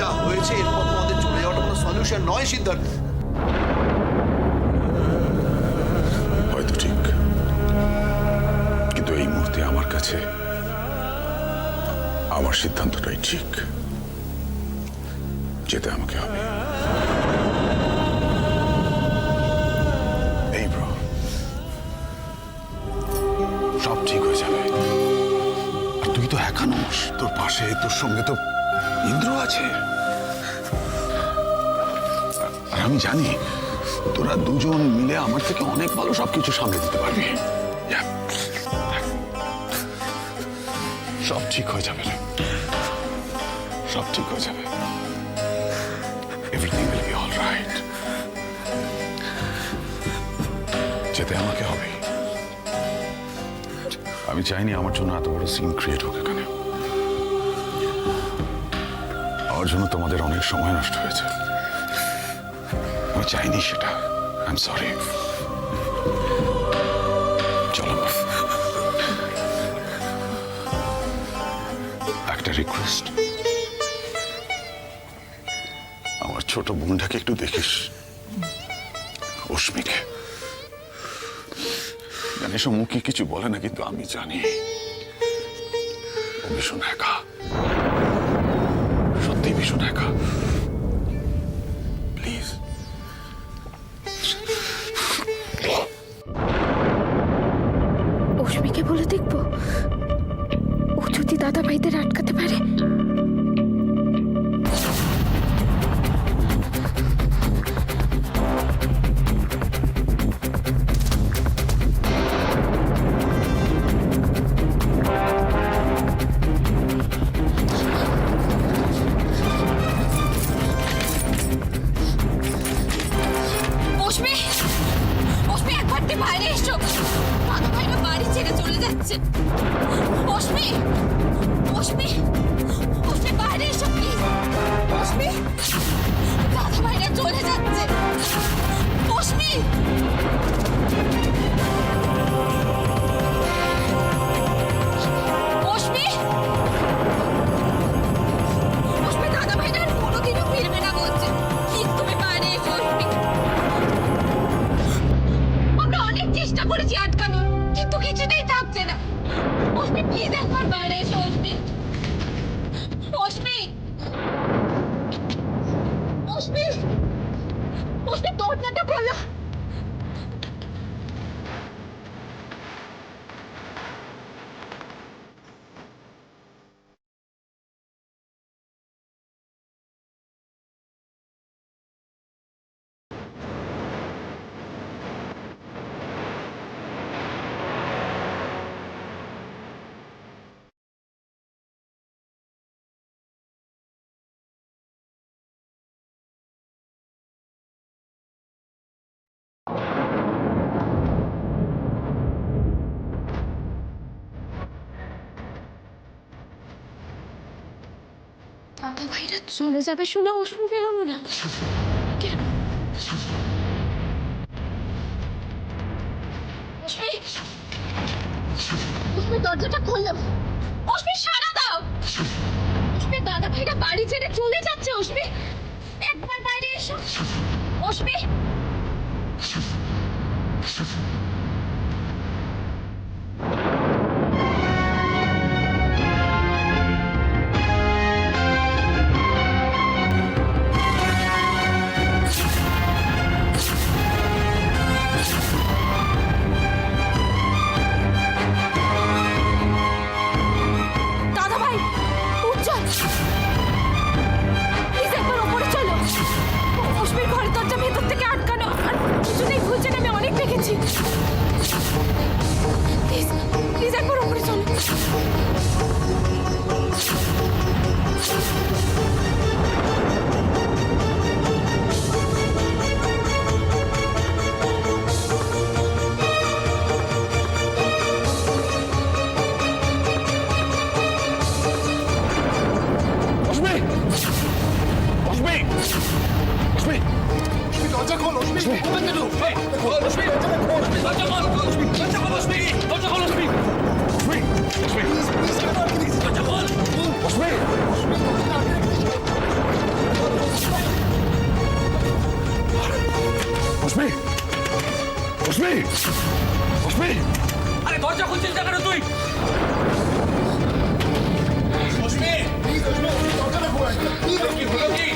যা হয়েছে এরপর তোমাদের চলে যাওয়াটা কোনো সলিউশন নয় সিদ্ধার্থ। হয়তো ঠিক, কিন্তু এই মুহূর্তে আমার কাছে আমার সিদ্ধান্তটাই ঠিক। যেতে আমাকে হবে। এই ব্রো, সব ঠিক হয়ে যাবে। আর তুই তো একা নোস, তোর পাশে তোর সঙ্গে তো ইন্দ্র আছে। আর আমি জানি তোরা দুজন মিলে আমার থেকে অনেক ভালো সবকিছু সামলে দিতে পারবি। সব ঠিক হয়ে যাবে রে, সব ঠিক হয়ে যাবে। Everything will be all right. যেতে আমাকে হবে। আমি চাইনি আমার জন্য এত বড় সিন ক্রিয়েট হোক এখানে। আমার জন্য তোমাদের অনেক সময় নষ্ট হয়েছে, আমি চাইনি সেটা। I am sorry. চলো, একটা রিকোয়েস্ট, আমার ছোট বোনটাকে একটু দেখিস, অস্মিকে। জানিস ও মুখে কিছু বলে না, কিন্তু আমি জানি ও ভীষণ একা, সত্যি ভীষণ একা। প্লিজ। অস্মিকে বলে দেখবো, ও যদি দাদা ভাইদের আটকাতে পারে। বাইরে এসো, দাদা ভাইরা বাড়ি ছেড়ে চলে যাচ্ছে। অস্মি, অস্মি, অস্মি বাইরে এসো প্লিজ। অস্মি, দাদা ভাইরা চলে যাচ্ছে। অস্মি, অস্মি, অস্মি, দাদা ভাইরা আর কোনোদিনও ফিরবে না বলছে। প্লিজ তুমি বাইরে এসো অস্মি। অনেক চেষ্টা করেছি আটকানোর, কিন্তু কিছুতেই থাকছে না। অস্মি প্লিজ একবার বাইরে এসো। অস্মি, অস্মি, অস্মি, অস্মি দরজাটা খোলো। দাদা ভাইরা চলে যাবে শুনে অস্মি বেরোলো না কেন? অস্মি, অস্মি দরজাটা খোলো। অস্মি সাড়া দাও। অস্মি দাদা ভাইরা বাড়ি ছেড়ে চলে যাচ্ছে। অস্মি একবার বাইরে এসো। অস্মি, দাদা ভাই উজ্জ্বল প্লিজ একবার ওপরে চলো। অস্মির ঘরের দরজা ভেতর থেকে আটকানো, আর কিছুতেই খুলছে না। আমি অনেক দেখেছি। প্লিজ প্লিজ একবার ওপরে চলো। অস্মি, অস্মি, অস্মি, দরজা খোল। অস্মি, অস্মি, দরজা খোল, অস্মি, দরজা খোল, অস্মি, দরজা খোল, অস্মি, অস্মি, অস্মি, দরজা খোল, অস্মি। রশ্মি রশ্মি রশ্মি আরে দরজা খুলছিস না কেন তুই?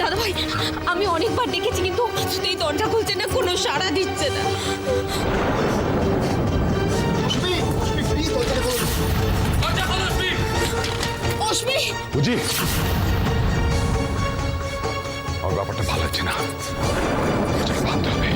দাদা ভাই, আমি অনেকবার দেখেছি কিন্তু ও কিছুতেই দরজা খুলছে না, কোনো সাড়া দিচ্ছে না। দরজা খোলো রশ্মি। অশ্মি, বুঝি আমার ব্যাপারটা ভালো হচ্ছে না, এটাকে ভাবতে হবে।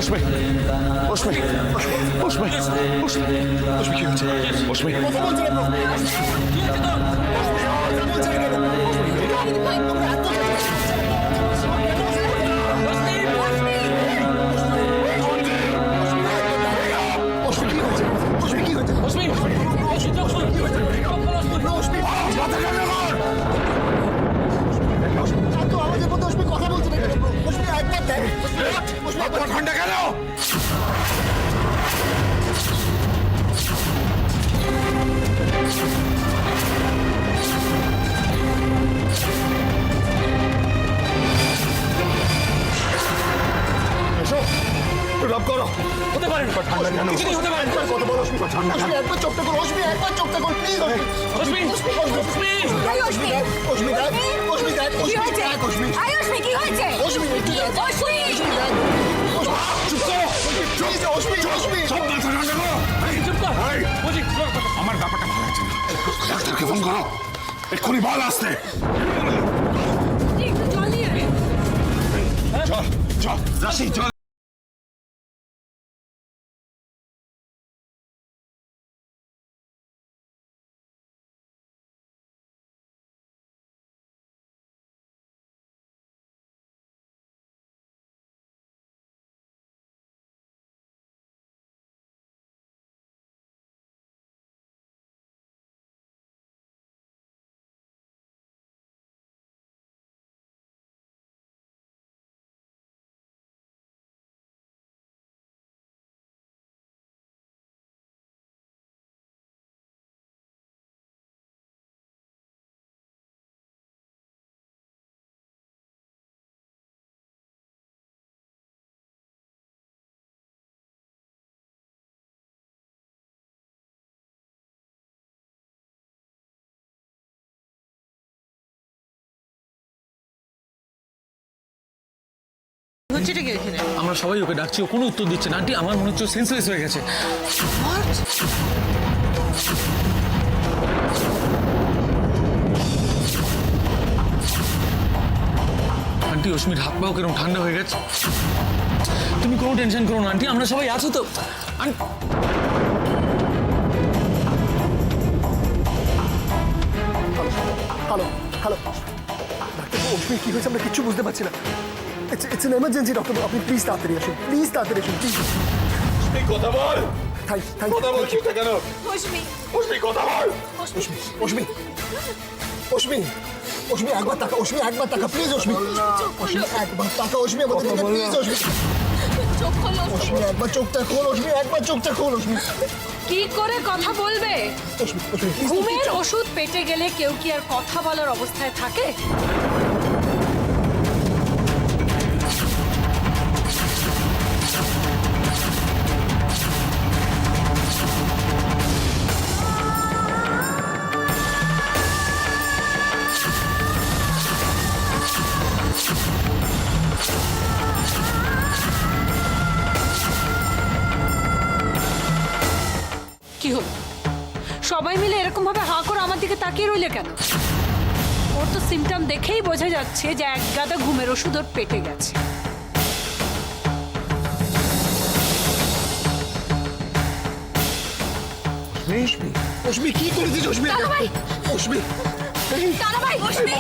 রশ্মি রশ্মি রশ্মি রশ্মি রশ্মি কি হচ্ছে? রশ্মি রশ্মি, রশ্মি চোখ খোল। ঠান্ডা কেন? রব করো। হতে পারে না, ঠান্ডা কেন? কিছুতেই হতে পারে না। কত বড় রশ্মি ঠান্ডা কেন? একবার চোখটা খোল অশ্মি, একবার চোখটা খোল প্লিজ। রশ্মি, রশ্মি। অশ্মি দেখ, অশ্মি দেখ, কি অশ্মি হয়েছে? দেখ, অশ্মি আয় অশ্মি, কি হয়েছে? অশ্মি একটু দেখ, অশ্মি! অশ্মি দেখ। চুপ করো, প্লিজ অশ্মি, অশ্মি। সব মাথা ঠান্ডা করো। চুপ কর। এই, বুঝি, আমার ব্যাপারটা ভালো হচ্ছে না, ডাক্তারকে ফোন করো, এক্ষুনি বল আসতে। একটু জল নিয়ে আয়। চল চল রাশি চল। হচ্ছেটা কি এখানে? আমরা সবাই ওকে ডাকছি, ও কোনো উত্তর দিচ্ছে না। আন্টি, আমার মনে হচ্ছে সেন্সলেস হয়ে গেছে। আন্টি, অশ্মির হাত পাও কেরম ঠান্ডা হয়ে গেছে। তুমি কোনো টেনশন করো না আন্টি, আমরা সবাই আছো তো। হ্যালো হ্যালো ডাক্তার, অশ্মি কি হয়েছে আমরা কিচ্ছু বুঝতে পারছি না। ইটস এন এমার্জেন্সি ডক্টর, আপনি প্লিজ তাড়াতাড়ি আসুন, প্লিজ তাড়াতাড়ি আসুন প্লিজ। কথা বল, থ্যাংক কথা বলছি না কেন? অশ্মি, অশ্মি কথা বল। অশ্মি অশ্মি অশ্মি অশ্মি একবার টাকা, অশ্মি একবার টাকা প্লিজ, অশ্মি অশ্মি একবার টাকা, অশ্মি আমাদের দিকে প্লিজ, অশ্মি চোখ খোলো। অশ্মি একবার চোখটা খোল, অশ্মি একবার চোখটা খোল, অশ্মি কি করে কথা বলবে? অশ্মি অশ্মি please, ঘুমের ওষুধ পেটে গেলে কেউ কি আর কথা বলার অবস্থায় থাকে? কি হলো? সবাই মিলে এরকম ভাবে হাঁ করে আমার দিকে তাকিয়ে রইলে কেন? ওর তো সিমটম দেখেই বোঝা যাচ্ছে যে এক গাদা ঘুমের ওষুধ ওর পেটে গেছে। অশ্মি কি করেছিস অশ্মি? দাদাভাই! অশ্মি দাদাভাই অশ্মি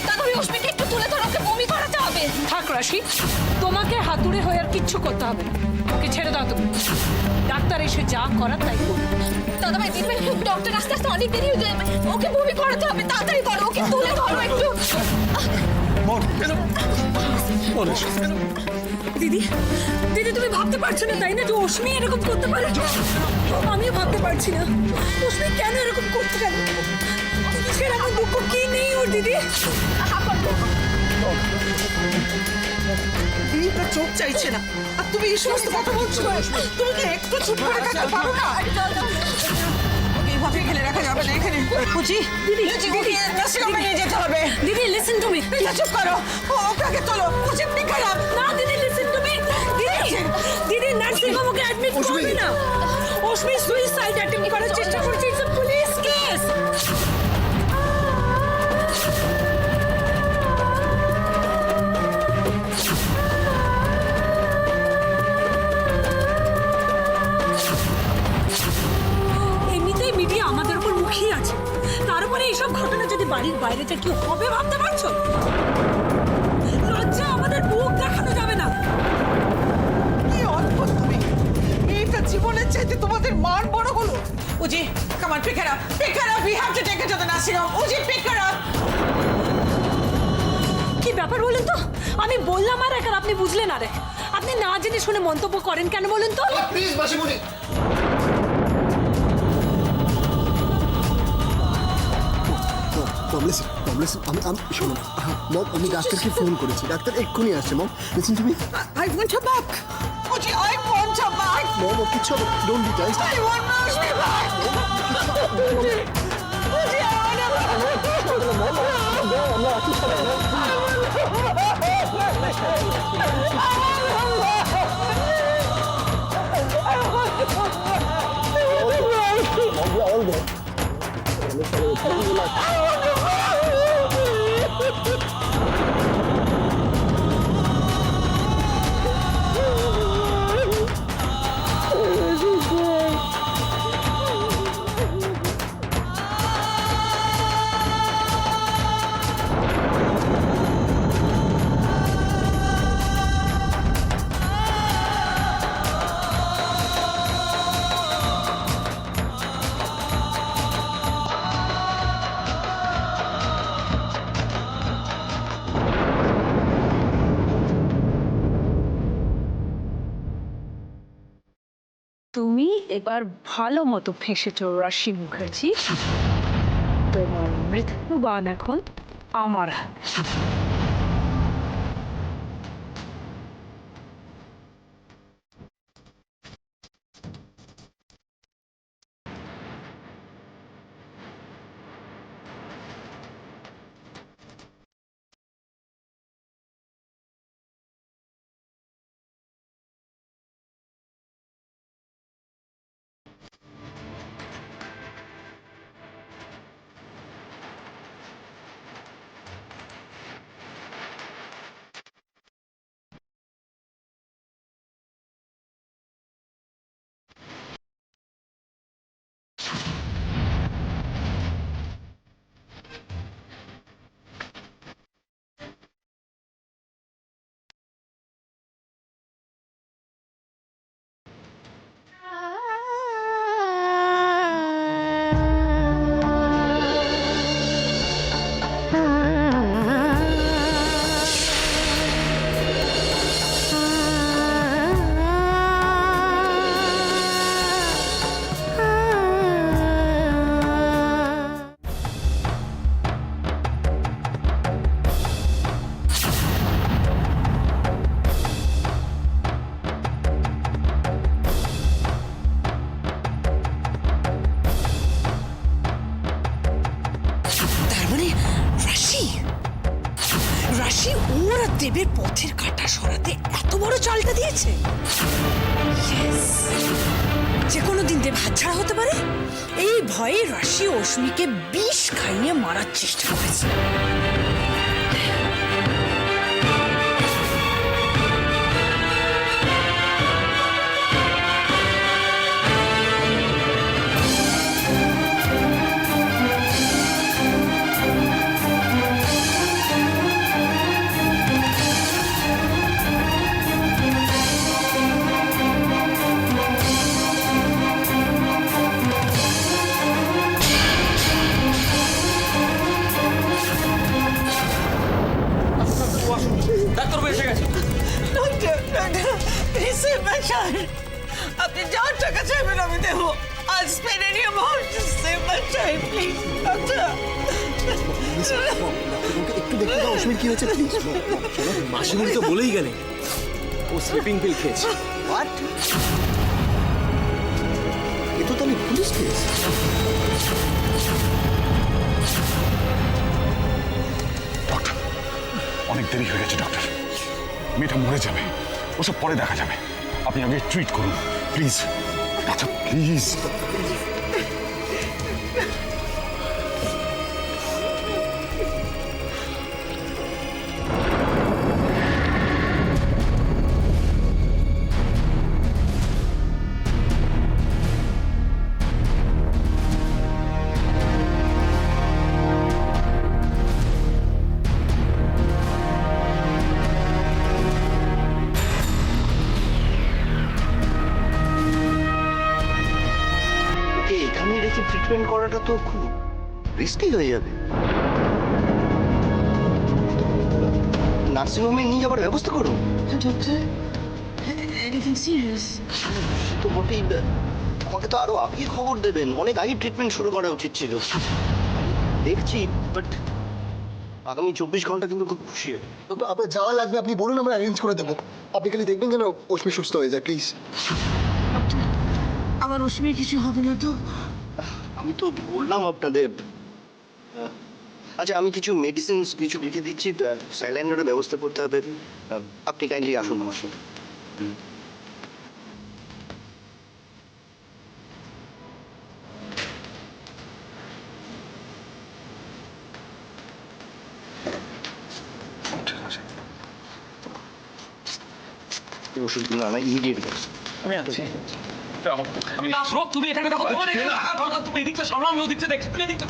দাদাভাই অশ্মিকে একটু তুলে ধরো, ওকে বমি করাতে হবে। থাক রাশি, তোমাকে হাতুড়ে হয়ে আর কিচ্ছু করতে হবে না। ওকে ছেড়ে দাও তুমি। ডাক্তার এসে যা করার তাই করবে। দাদাভাই দেখবেন ডক্টর আস্তে আস্তে অনেক দেরি হয়ে যাবে, ওকে বমি করাতে হবে, তাড়াতাড়ি করো, ওকে তুলে ধরো একটু। দিদি দিদি তুমি ভাবতে পারছো না তাই না যে অশ্মি এরকম করতে পারে? আমিও ভাবতে পারছি না অশ্মি কেন এরকম করতে গেল। কিসের এমন দুঃখ কি নেই ওর দিদি? দিদিটা চোখ চাইছে না, আর তুমি এই সমস্ত কথা বলছো। তুমি কি একটু চুপ করে থাকতে পারো না? এইভাবে ফেলে রাখা যাবে না এখানে। বুঝি দিদি ওকে নার্সিংহোমে নিয়ে যেতে হবে। দিদি লিসেন টু মি। চুপ করো, ওকে তোলো। বুঝি আপনি খারাপ না দিদি লিসেন টু মি। দিদি দিদি নার্সিং হোমে অ্যাডমিট করবে না। অশ্মি সুইসাইড অ্যাটেম্প করার চেষ্টা করছে। It's a police case. এমনিতেই মিডিয়া আমাদের উপর মুখিয়ে আছে, তার উপরে এইসব ঘটনা যদি বাড়ির বাইরে যা কি হবে ভাবতে পারছো? লজ্জা আমাদের মুখ দেখানো যাবে না। কি অদ্ভুত তুমি। এইটা জীবনের চাইতে তোমাদের মান বড় হলো। Uji come on, pick her up, we have to take her to the nursing home. Uji pick her up. কি ব্যাপার বলুন তো? আমি বললাম আর এক, আর আপনি বুঝলেন আর এক। আপনি না জেনে শুনে মন্তব্য করেন কেন বলুন তো? প্লিজ মাসিমণি। আমি ডাক্তারকে ফোন করেছি, ডাক্তার এক্ষুনি আসছে। Mom listen to me. I want her back. Uji, I want her back. Mom কিচ্ছু don't be guys. I want Rashmi back. Uji, I want her back. তুমি এবার ভালো মতো ফেঁসেছো রাশি মুখার্জি। তোমার মৃত্যুবান এখন আমার হাতে। রাশি ওর আর দেবের পথের কাঁটা সরাতে এত বড় চালটা দিয়েছে। Yes! যে কোনো দিন দেব হাতছাড়া হতে পারে, এই ভয়ে রাশি অশ্মিকে বিষ খাইয়ে মারার চেষ্টা করেছে। Please save my child. আপনি যার টাকা চাইবেন আমি দেবো। I'll spend any amount to save my child, please. Doctor. একটু দেখতে দাও অশ্মির কি হয়েছে প্লিজ। মাসিমণি তো বলেই গেলেন ও স্লিপিং পিল খেয়েছে। হোয়াট? এ তো তাহলে পুলিশ কেস। ডক্টর অনেক দেরি হয়ে গেছে ডক্টর, মেয়েটা মরে যাবে, ওসব পরে দেখা যাবে, আপনি আগে ট্রিট করুন প্লিজ ডাক্তার প্লিজ। এখানে রেখে ট্রিটমেন্ট করাটা তো খুব রিস্কি হয়ে যাবে। নার্সিংহোমে নিয়ে যাবার ব্যবস্থা করো। সে তো বটেই, আমাকে তো আরো আগে খবর দেবেন, অনেক আগে ট্রিটমেন্ট শুরু করা উচিত ছিল। দেখছি বাট আগামী 24 ঘন্টা কিন্তু খুব খুশি হবে। আপনার যাওয়া লাগবে আপনি বলুন, আমরা অ্যারেঞ্জ করে দেবো। আপনি খালি দেখবেন যেন অশ্মি সুস্থ হয়ে যায় প্লিজ। আমার অসুবিধা কিছু হবে না তো? আমি তো বললাম আপনাদের। আচ্ছা আমি কিছু মেডিসিন কিছু লিখে দিচ্ছি, স্যালাইনের ব্যবস্থা করতে হবে। আপনি কাইন্ডলি আসুন আমার সাথে। ঠিক আছে এই ওষুধগুলো আনা ইমিডিয়েট ব্যবস্থা। আমি আছি। আমি আসবো, তুমি এখানে দেখো, তুমি এদিকটা সামলাও, আমি ওদিকটা দেখছি, তুমি এদিকটা।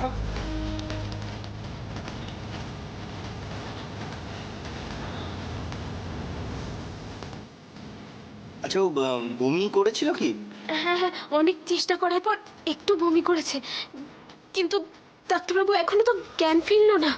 আচ্ছা ও বমি করেছিল কি? হ্যাঁ হ্যাঁ, অনেক চেষ্টা করার পর একটু বমি করেছে, কিন্তু ডাক্তারবাবু এখনো তো জ্ঞান ফিরল না।